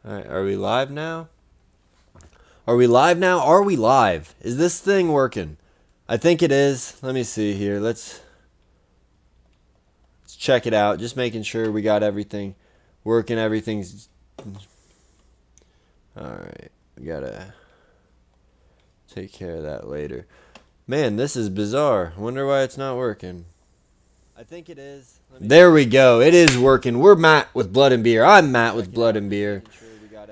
All right, are we live now? Are we live now? Are we live? Is this thing working? I think it is. Let me see here. Let's check it out. Just making sure we got everything working. Everything's all right. We gotta take care of that later. Man, this is bizarre. Wonder why it's not working. I think it is. There we go. It is working. We're Matt with Blood and Beer. I'm Matt with Blood and Beer.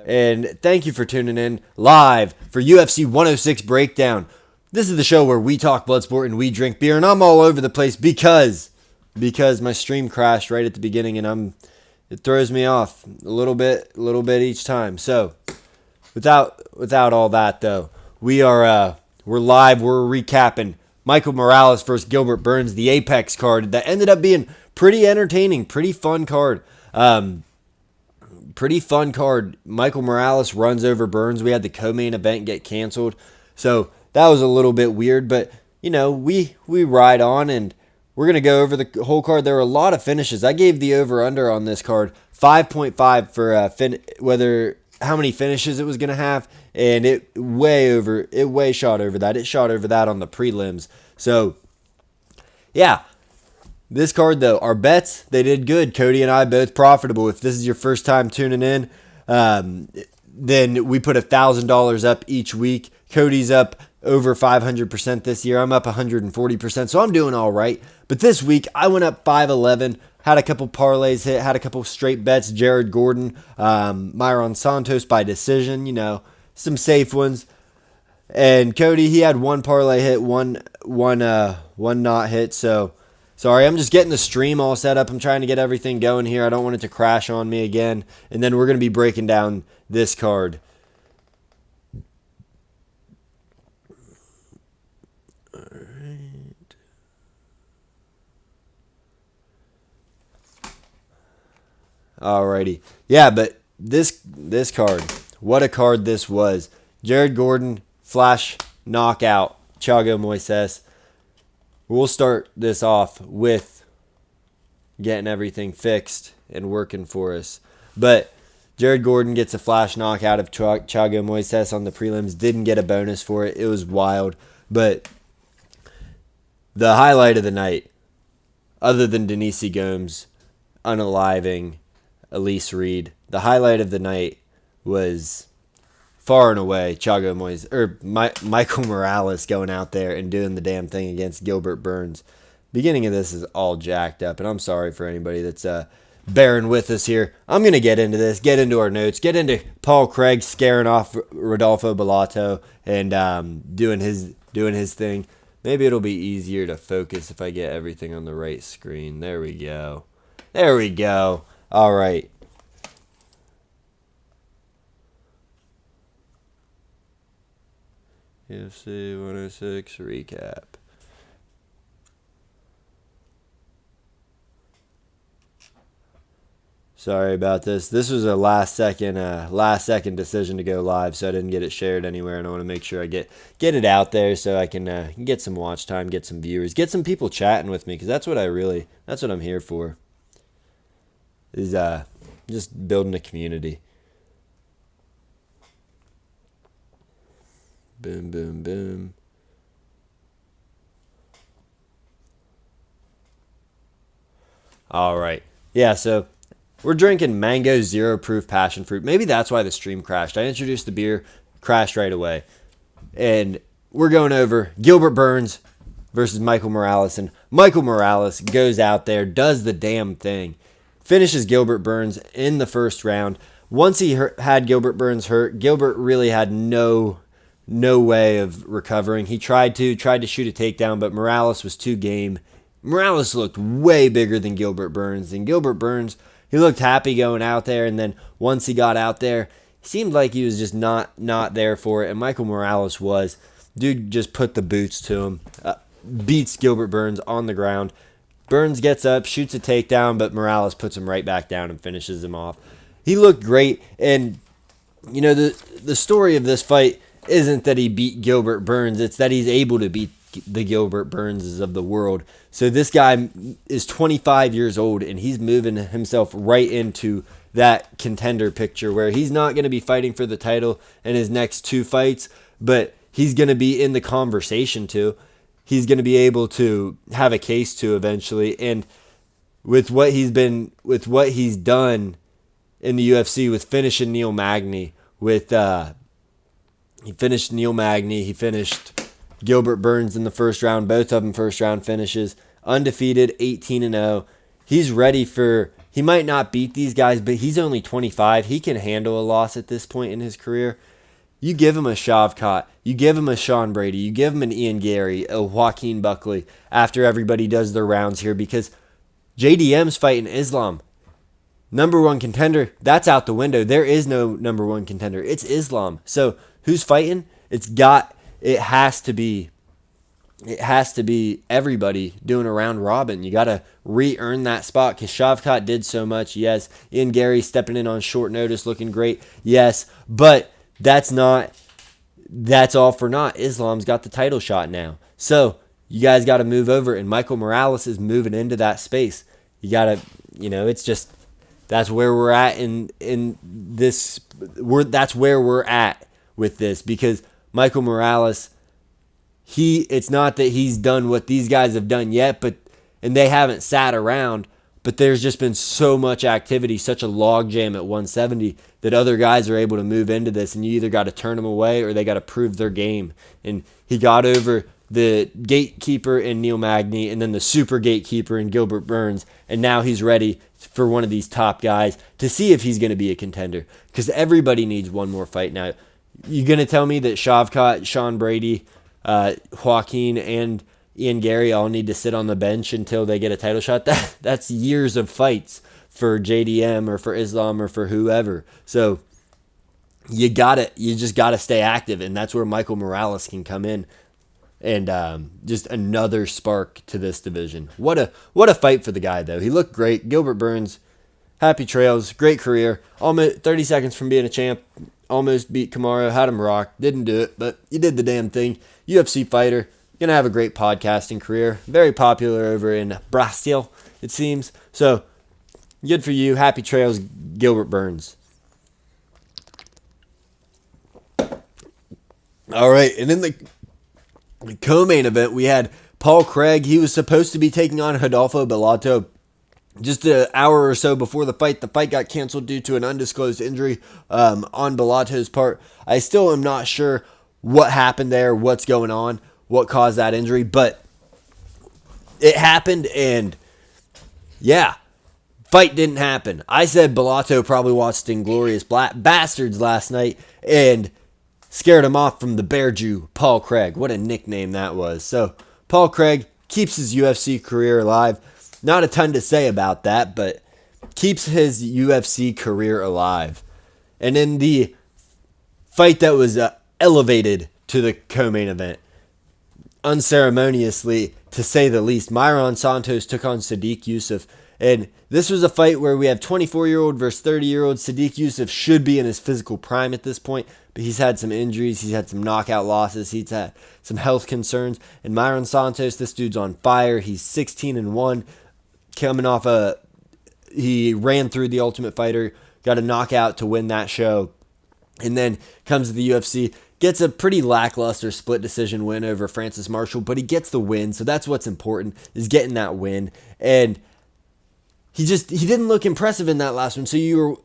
And thank you for tuning in live for UFC 106 Breakdown. This is the show where we talk Bloodsport and we drink beer. And I'm all over the place because my stream crashed right at the beginning and it throws me off a little bit each time. So without all that though, we're live. We're recapping Michael Morales versus Gilbert Burns, the Apex card that ended up being pretty entertaining, pretty fun card. Michael Morales runs over Burns. We had the co-main event get canceled, so that was a little bit weird. But we ride on, and we're gonna go over the whole card. There were a lot of finishes. I gave the over/under on this card 5.5 for whether how many finishes it was gonna have, and it way shot over that. It shot over that on the prelims. So yeah. This card, though, our bets, they did good. Cody and I both profitable. If this is your first time tuning in, then we put $1,000 up each week. Cody's up over 500% this year. I'm up 140%, so I'm doing all right. But this week, I went up 511, had a couple parlays hit, had a couple straight bets. Jared Gordon, Myron Santos by decision, some safe ones. And Cody, he had one parlay hit, one not hit, so... Sorry, I'm just getting the stream all set up. I'm trying to get everything going here. I don't want it to crash on me again. And then we're going to be breaking down this card. All right. Alrighty. Yeah, but this card, what a card this was. Jared Gordon, flash knockout, Thiago Moises. We'll start this off with getting everything fixed and working for us. But Jared Gordon gets a flash knockout of Thiago Moises on the prelims. Didn't get a bonus for it. It was wild. But the highlight of the night, other than Denise Gomes unaliving Elise Reed, the highlight of the night was far and away Michael Morales going out there and doing the damn thing against Gilbert Burns. Beginning of this is all jacked up, and I'm sorry for anybody that's bearing with us here. I'm going to get into this, get into our notes, get into Paul Craig scaring off Rodolfo Bellato and doing his thing. Maybe it'll be easier to focus if I get everything on the right screen. There we go. All right. UFC 106 recap. Sorry about this. This was a last second decision to go live, so I didn't get it shared anywhere, and I want to make sure I get it out there so I can get some watch time, get some viewers, get some people chatting with me, because that's what I'm here for. Is just building a community. Boom, boom, boom. All right. Yeah, so we're drinking Mango Zero Proof Passion Fruit. Maybe that's why the stream crashed. I introduced the beer, crashed right away. And we're going over Gilbert Burns versus Michael Morales. And Michael Morales goes out there, does the damn thing, finishes Gilbert Burns in the first round. Once he had Gilbert Burns hurt, Gilbert really had no way of recovering. He tried to shoot a takedown, but Morales was too game. Morales looked way bigger than Gilbert Burns. And Gilbert Burns, he looked happy going out there, and then once he got out there, it seemed like he was just not there for it, and Michael Morales was. Dude just put the boots to him, beats Gilbert Burns on the ground. Burns gets up, shoots a takedown, but Morales puts him right back down and finishes him off. He looked great, and the story of this fight isn't that he beat Gilbert Burns, it's that he's able to beat the Gilbert Burnses of the world. So this guy is 25 years old, and he's moving himself right into that contender picture where he's not going to be fighting for the title in his next 2 fights, but he's going to be in the conversation too. He's going to be able to have a case to eventually. And with what he's done in the UFC, with finishing Neil Magny, he finished Neil Magny, he finished Gilbert Burns in the first round, both of them first round finishes, undefeated, 18-0. He's ready for, he might not beat these guys, but he's only 25. He can handle a loss at this point in his career. You give him a Shavkat, you give him a Sean Brady, you give him an Ian Gary, a Joaquin Buckley after everybody does their rounds here, because JDM's fighting Islam. Number 1 contender, that's out the window. There is no number 1 contender. It's Islam. So who's fighting? It has to be everybody doing a round robin. You got to re-earn that spot because Shavkat did so much. Yes. Ian Gary stepping in on short notice, looking great. Yes. But that's all for naught. Islam's got the title shot now. So you guys got to move over, and Michael Morales is moving into that space. You got to, it's just, that's where we're at in this. That's where we're at with this, because Michael Morales, it's not that he's done what these guys have done yet, and they haven't sat around, but there's just been so much activity, such a logjam at 170 that other guys are able to move into this, and you either got to turn them away or they got to prove their game. And he got over the gatekeeper in Neil Magny and then the super gatekeeper in Gilbert Burns, and now he's ready for one of these top guys to see if he's going to be a contender, because everybody needs one more fight now. You going to tell me that Shavkat, Sean Brady, Joaquin, and Ian Gary all need to sit on the bench until they get a title shot? That's years of fights for JDM or for Islam or for whoever. So you just gotta stay active, and that's where Michael Morales can come in and just another spark to this division. What a fight for the guy, though. He looked great. Gilbert Burns, happy trails, great career. Almost 30 seconds from being a champ. Almost beat Kamaru, had him rocked. Didn't do it, but you did the damn thing. UFC fighter. Gonna have a great podcasting career. Very popular over in Brazil, it seems. So, good for you. Happy trails, Gilbert Burns. All right, and in the co-main event, we had Paul Craig. He was supposed to be taking on Rodolfo Bellato just an hour or so before the fight. The fight got canceled due to an undisclosed injury on Bellato's part. I still am not sure what happened there, what's going on, what caused that injury, but it happened, and yeah, fight didn't happen. I said Bellato probably watched Inglourious Bastards last night and scared him off from the Bear Jew, Paul Craig. What a nickname that was. So, Paul Craig keeps his UFC career alive. Not a ton to say about that, but keeps his UFC career alive. And in the fight that was elevated to the co-main event, unceremoniously, to say the least, Myron Santos took on Sadiq Youssef. And this was a fight where we have 24-year-old versus 30-year-old. Sadiq Youssef should be in his physical prime at this point, but he's had some injuries. He's had some knockout losses. He's had some health concerns. And Myron Santos, this dude's on fire. He's 16-1. Coming off he ran through the Ultimate Fighter, got a knockout to win that show, and then comes to the UFC, gets a pretty lackluster split decision win over Francis Marshall, but he gets the win, so that's what's important, is getting that win. And he didn't look impressive in that last one, so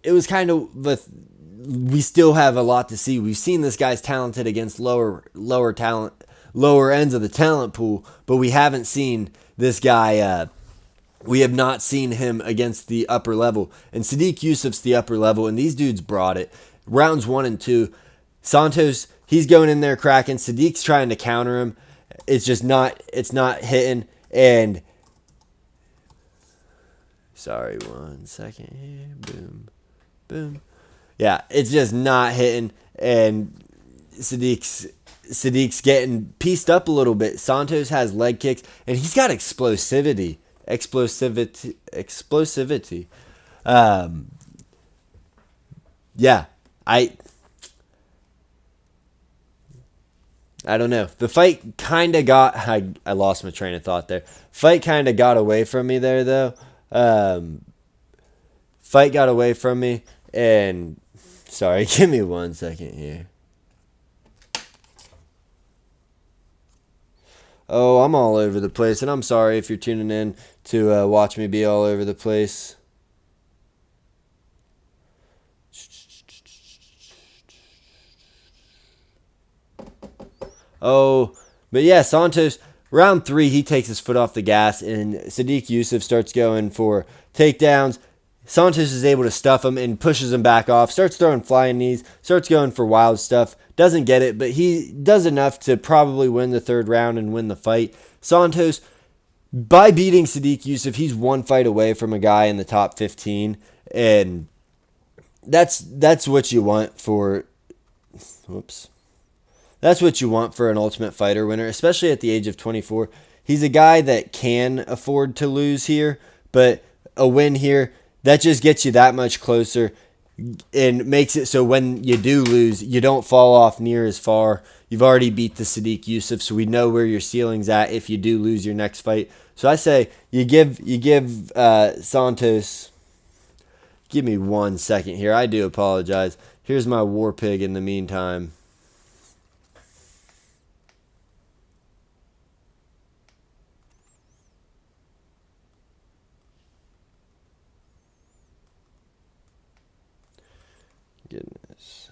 it was kind of, we still have a lot to see. We've seen this guy's talented against lower ends of the talent pool, but we haven't seen this guy. We have not seen him against the upper level. And Sadiq Youssef's the upper level, and these dudes brought it. Rounds 1 and 2. Santos, he's going in there cracking. Sadiq's trying to counter him. It's not hitting. And sorry, 1 second here. Boom. Boom. Yeah, it's just not hitting. And Sadiq's getting pieced up a little bit. Santos has leg kicks, and he's got explosivity. Yeah, I don't know. The fight kind of got, I lost my train of thought there. Fight kind of got away from me there, though. Fight got away from me, and sorry, give me 1 second here. Oh, I'm all over the place, and I'm sorry if you're tuning in to watch me be all over the place. Oh, but yeah, Santos, round 3, he takes his foot off the gas, and Sadiq Yusuff starts going for takedowns. Santos is able to stuff him and pushes him back off, starts throwing flying knees, starts going for wild stuff. Doesn't get it, but he does enough to probably win the 3rd round and win the fight. Santos, by beating Sadiq Yusuff, he's 1 fight away from a guy in the top 15, and that's what you want for... Whoops. That's what you want for an Ultimate Fighter winner, especially at the age of 24. He's a guy that can afford to lose here, but a win here, that just gets you that much closer and makes it so when you do lose, you don't fall off near as far. You've already beat the Sadiq Yusuff, so we know where your ceiling's at if you do lose your next fight. So I say you give Santos... Give me 1 second here. I do apologize. Here's my War Pig in the meantime. Goodness.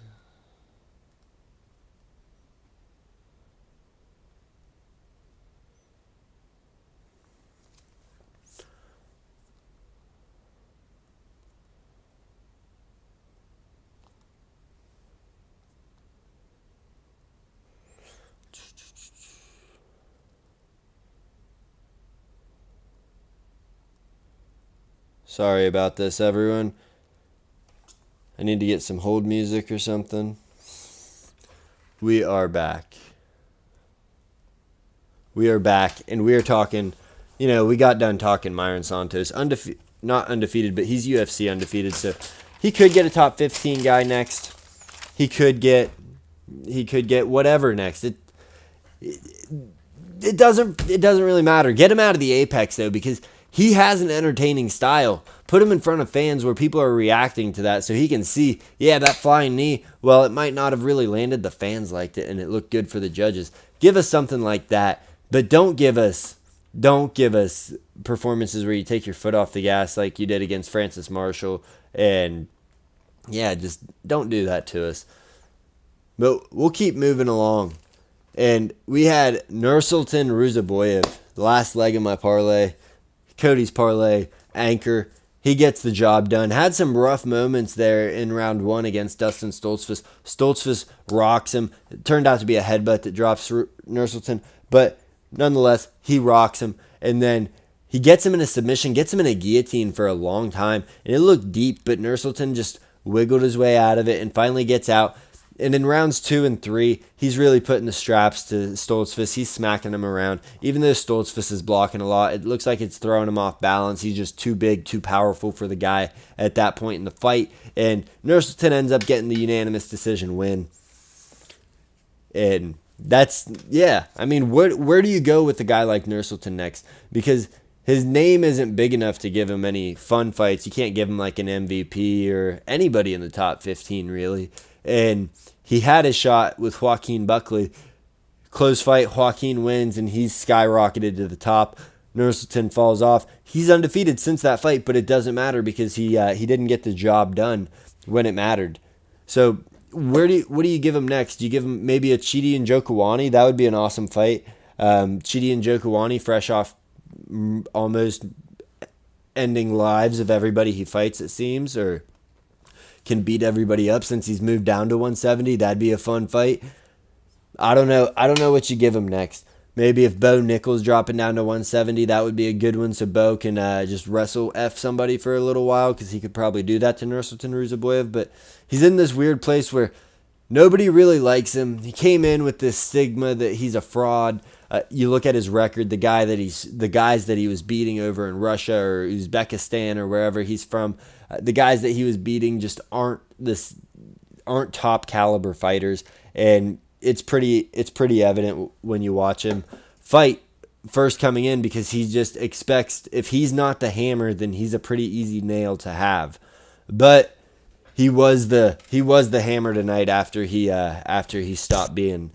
Sorry about this, everyone. I need to get some hold music or something. We are back. We are back, and we are talking, we got done talking Myron Santos. Not undefeated, but he's UFC undefeated, so he could get a top 15 guy next. He could get whatever next. It doesn't really matter. Get him out of the Apex, though, because he has an entertaining style. Put him in front of fans where people are reacting to that so he can see, yeah, that flying knee, well, it might not have really landed. The fans liked it, and it looked good for the judges. Give us something like that, but don't give us performances where you take your foot off the gas like you did against Francis Marshall. And, yeah, just don't do that to us. But we'll keep moving along. And we had Nursultan Ruzaboyev, the last leg of my parlay. Cody's parlay anchor. He gets the job done. Had some rough moments there in round 1 against Dustin Stoltzfus. Stoltzfus rocks him. It turned out to be a headbutt that drops Nursultan, but nonetheless, he rocks him. And then he gets him in a submission, gets him in a guillotine for a long time. And it looked deep, but Nursultan just wiggled his way out of it and finally gets out. And in rounds 2 and 3, he's really putting the straps to Stoltzfus. He's smacking him around. Even though Stoltzfus is blocking a lot, it looks like it's throwing him off balance. He's just too big, too powerful for the guy at that point in the fight. And Nursultan ends up getting the unanimous decision win. And that's, yeah. I mean, where do you go with a guy like Nursultan next? Because his name isn't big enough to give him any fun fights. You can't give him like an MVP or anybody in the top 15, really. And he had his shot with Joaquin Buckley. Close fight, Joaquin wins, and he's skyrocketed to the top. Nursultan falls off. He's undefeated since that fight, but it doesn't matter because he didn't get the job done when it mattered. So what do you give him next? Do you give him maybe a Chidi and Njokuani? That would be an awesome fight. Chidi and Njokuani, fresh off almost ending lives of everybody he fights, it seems, or can beat everybody up since he's moved down to 170. That'd be a fun fight. I don't know what you give him next. Maybe if Bo Nichols dropping down to 170, that would be a good one so Bo can just wrestle F somebody for a little while because he could probably do that to Nursultan Ruzaboyev. But he's in this weird place where nobody really likes him. He came in with this stigma that he's a fraud. You look at his record, the guys that he was beating over in Russia or Uzbekistan or wherever he's from, the guys that he was beating just aren't top caliber fighters, and it's pretty evident when you watch him fight first coming in because he just expects if he's not the hammer, then he's a pretty easy nail to have. but he was the hammer tonight after he stopped getting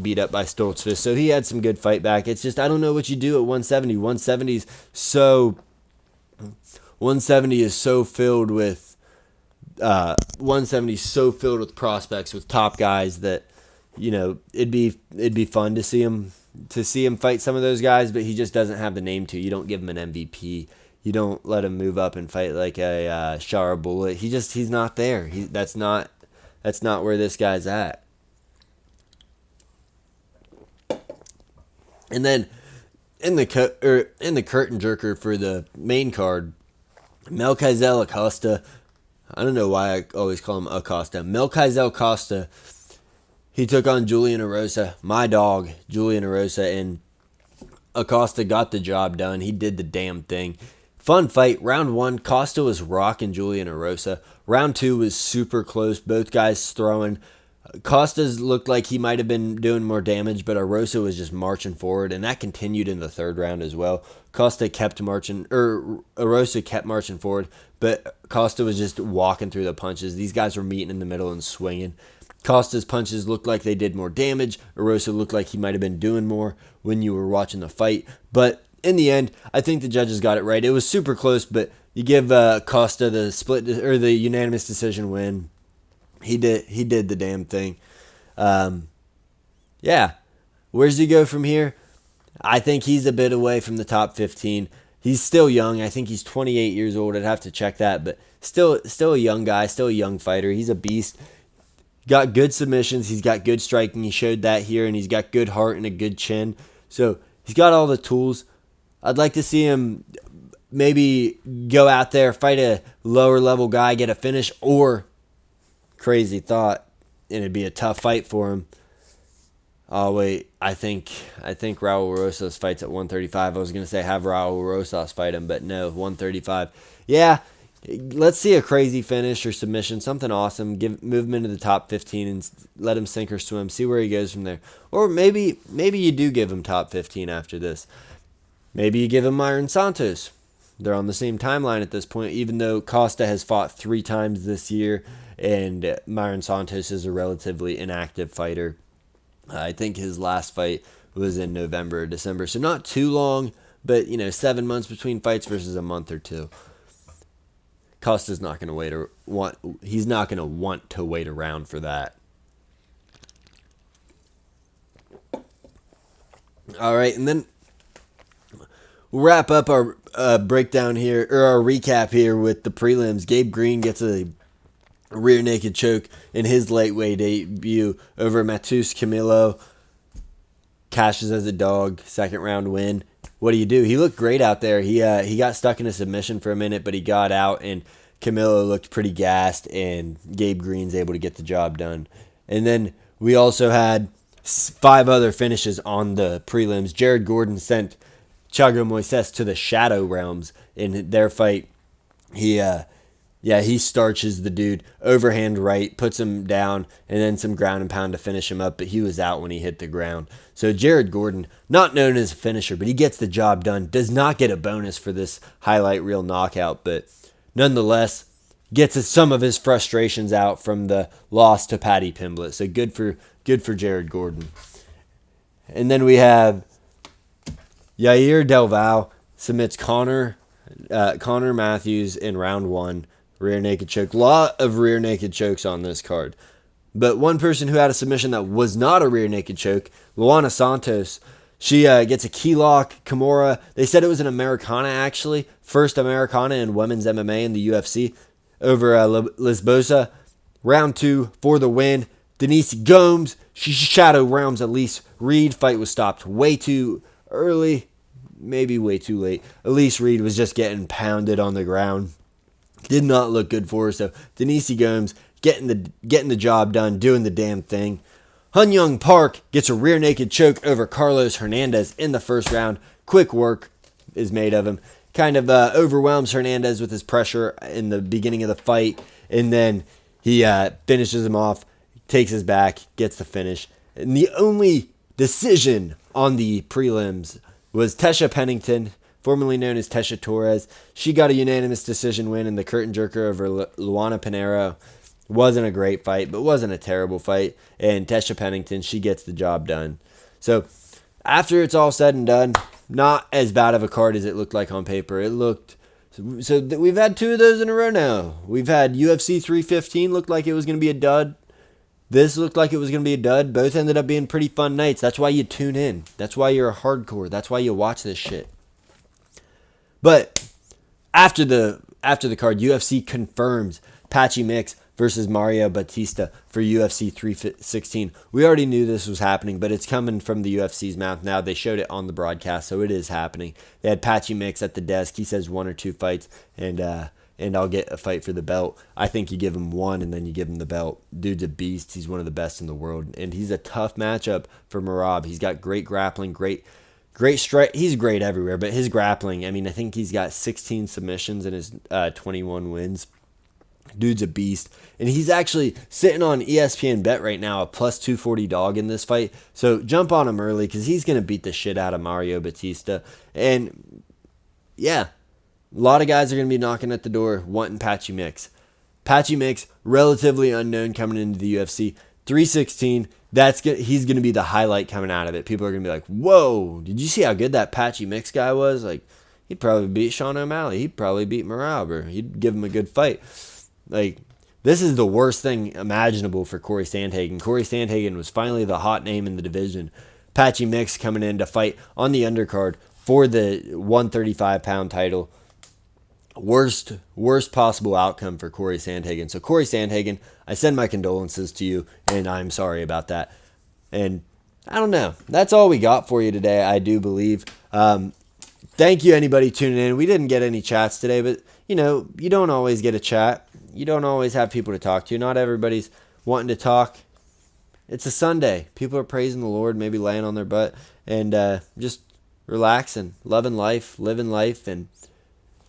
beat up by Stoltzfus. So he had some good fight back. It's just I don't know what you do at 170. 170 is so filled with 170 is so filled with prospects, with top guys that it'd be fun to see him fight some of those guys, but he just doesn't have the name to. You don't give him an MVP. You don't let him move up and fight like a Shara Bullet. He's not there. That's not where this guy's at. And then in the curtain jerker for the main card, Melchizel Acosta. I don't know why I always call him Acosta. Melchizel Acosta. He took on Julian Erosa, my dog, Julian Erosa, and Acosta got the job done. He did the damn thing. Fun fight. Round 1, Costa was rocking Julian Erosa. Round 2 was super close. Both guys throwing. Costa's looked like he might have been doing more damage, but Erosa was just marching forward, and that continued in the third round as well. Erosa kept marching forward, but Costa was just walking through the punches. These guys were meeting in the middle and swinging. Costa's punches looked like they did more damage. Erosa looked like he might have been doing more when you were watching the fight. But in the end, I think the judges got it right. It was super close, but you give Costa the the unanimous decision win. He did the damn thing. Yeah. Where's he go from here? I think he's a bit away from the top 15. He's still young. I think he's 28 years old. I'd have to check that, but still a young guy, still a young fighter. He's a beast. Got good submissions. He's got good striking. He showed that here, and he's got good heart and a good chin. So he's got all the tools. I'd like to see him maybe go out there, fight a lower level guy, get a finish, or crazy thought, and it'd be a tough fight for him. Oh wait, I think Raul Rosas fights at 135. I was gonna say have Raul Rosas fight him, but no, 135. Yeah. Let's see a crazy finish or submission, something awesome. Move him into the top 15 and let him sink or swim. See where he goes from there. Or maybe you do give him top 15 after this. Maybe you give him Myron Santos. They're on the same timeline at this point, even though Costa has fought 3 times this year and Myron Santos is a relatively inactive fighter. I think his last fight was in November or December, so not too long, but 7 months between fights versus a month or two. Costa's not going to he's not going to want to wait around for that. All right, and then we'll wrap up our breakdown here, or our recap here with the prelims. Gabe Green gets a rear naked choke in his lightweight debut over Matheus Camilo. Cashes as a dog, second round win. What do? He looked great out there. He got stuck in a submission for a minute, but he got out, and Camilo looked pretty gassed, and Gabe Green's able to get the job done. And then we also had 5 other finishes on the prelims. Jared Gordon sent Thiago Moises to the Shadow Realms in their fight. He starches the dude, overhand right, puts him down, and then some ground and pound to finish him up, but he was out when he hit the ground. So Jared Gordon, not known as a finisher, but he gets the job done. Does not get a bonus for this highlight reel knockout, but nonetheless, gets some of his frustrations out from the loss to Paddy Pimblett. So good for Jared Gordon. And then we have Yair Delval submits Connor Matthews in round 1. Rear naked choke. Lot of rear naked chokes on this card. But one person who had a submission that was not a rear naked choke, Luana Santos, she gets a key lock. Kimura, they said it was an Americana actually. First Americana in women's MMA in the UFC over Lisbosa. Round 2 for the win. Denise Gomes, she shadow rounds Elise Reed. Fight was stopped way too early, maybe way too late. Elise Reed was just getting pounded on the ground. Did not look good for her. So Denise Gomes getting the job done, doing the damn thing. Hun Young Park gets a rear naked choke over Carlos Hernandez in the first round. Quick work is made of him. Kind of overwhelms Hernandez with his pressure in the beginning of the fight, and then he finishes him off, takes his back, gets the finish. And the only decision on the prelims was Tesha Pennington formerly known as Tesha Torres. She got a unanimous decision win in the curtain jerker over Luana Pinheiro. Wasn't a great fight, but wasn't a terrible fight. And Tesha Pennington, she gets the job done. So after it's all said and done, not as bad of a card as it looked like on paper. It looked so we've had 2 of those in a row now. We've had UFC 315 looked like it was going to be a dud. This looked like it was going to be a dud. Both ended up being pretty fun nights. That's why you tune in. That's why you're a hardcore. That's why you watch this shit. But after the card, UFC confirms Patchy Mix versus Mario Batista for UFC 316. We already knew this was happening, but it's coming from the UFC's mouth now. They showed it on the broadcast, so it is happening. They had Patchy Mix at the desk. He says 1 or 2 fights, and I'll get a fight for the belt. I think you give him 1, and then you give him the belt. Dude's a beast. He's one of the best in the world, and he's a tough matchup for Merab. He's got great grappling, great strike. He's great everywhere, but his grappling, I mean, I think he's got 16 submissions in his 21 wins. Dude's a beast. And he's actually sitting on ESPN Bet right now, a plus 240 dog in this fight. So jump on him early because he's going to beat the shit out of Mario Batista. And yeah, a lot of guys are going to be knocking at the door wanting Patchy Mix. Patchy Mix, relatively unknown coming into the UFC. 316, he's going to be the highlight coming out of it. People are going to be like, whoa, did you see how good that Patchy Mix guy was? Like, he'd probably beat Sean O'Malley. He'd probably beat Merab, or he'd give him a good fight. Like, this is the worst thing imaginable for Corey Sandhagen. Corey Sandhagen was finally the hot name in the division. Patchy Mix coming in to fight on the undercard for the 135-pound title. Worst possible outcome for Corey Sandhagen. So Corey Sandhagen, I send my condolences to you, and I'm sorry about that. And I don't know. That's all we got for you today, I do believe. Thank you, anybody tuning in. We didn't get any chats today, but, you don't always get a chat. You don't always have people to talk to. Not everybody's wanting to talk. It's a Sunday. People are praising the Lord, maybe laying on their butt, and just relaxing, loving life, living life. And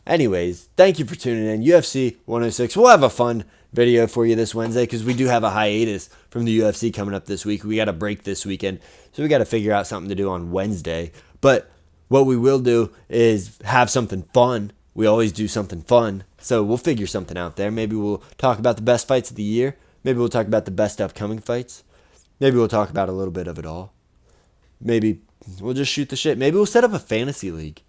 anyways, thank you for tuning in. UFC 106. We'll have a fun video for you this Wednesday because we do have a hiatus from the UFC coming up this week. We got a break this weekend, so we got to figure out something to do on Wednesday. But what we will do is have something fun. We always do something fun, so we'll figure something out there. Maybe we'll talk about the best fights of the year. Maybe we'll talk about the best upcoming fights. Maybe we'll talk about a little bit of it all. Maybe we'll just shoot the shit. Maybe we'll set up a fantasy league.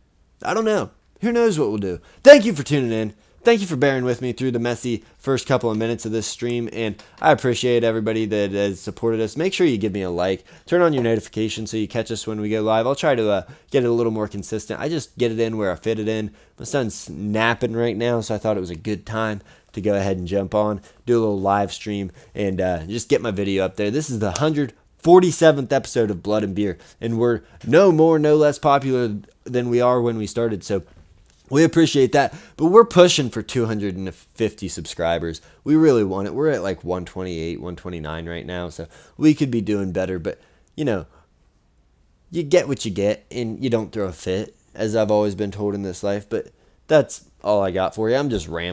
I don't know. Who knows what we'll do. Thank you for tuning in. Thank you for bearing with me through the messy first couple of minutes of this stream, and I appreciate everybody that has supported us. Make sure you give me a like. Turn on your notifications so you catch us when we go live. I'll try to get it a little more consistent. I just get it in where I fit it in. My son's napping right now, so I thought it was a good time to go ahead and jump on, do a little live stream, and just get my video up there. This is the 147th episode of Blood and Beer, and we're no more, no less popular than we are when we started, so we appreciate that, but we're pushing for 250 subscribers. We really want it. We're at like 128, 129 right now, so we could be doing better, but, you get what you get, and you don't throw a fit, as I've always been told in this life, but that's all I got for you. I'm just rambling.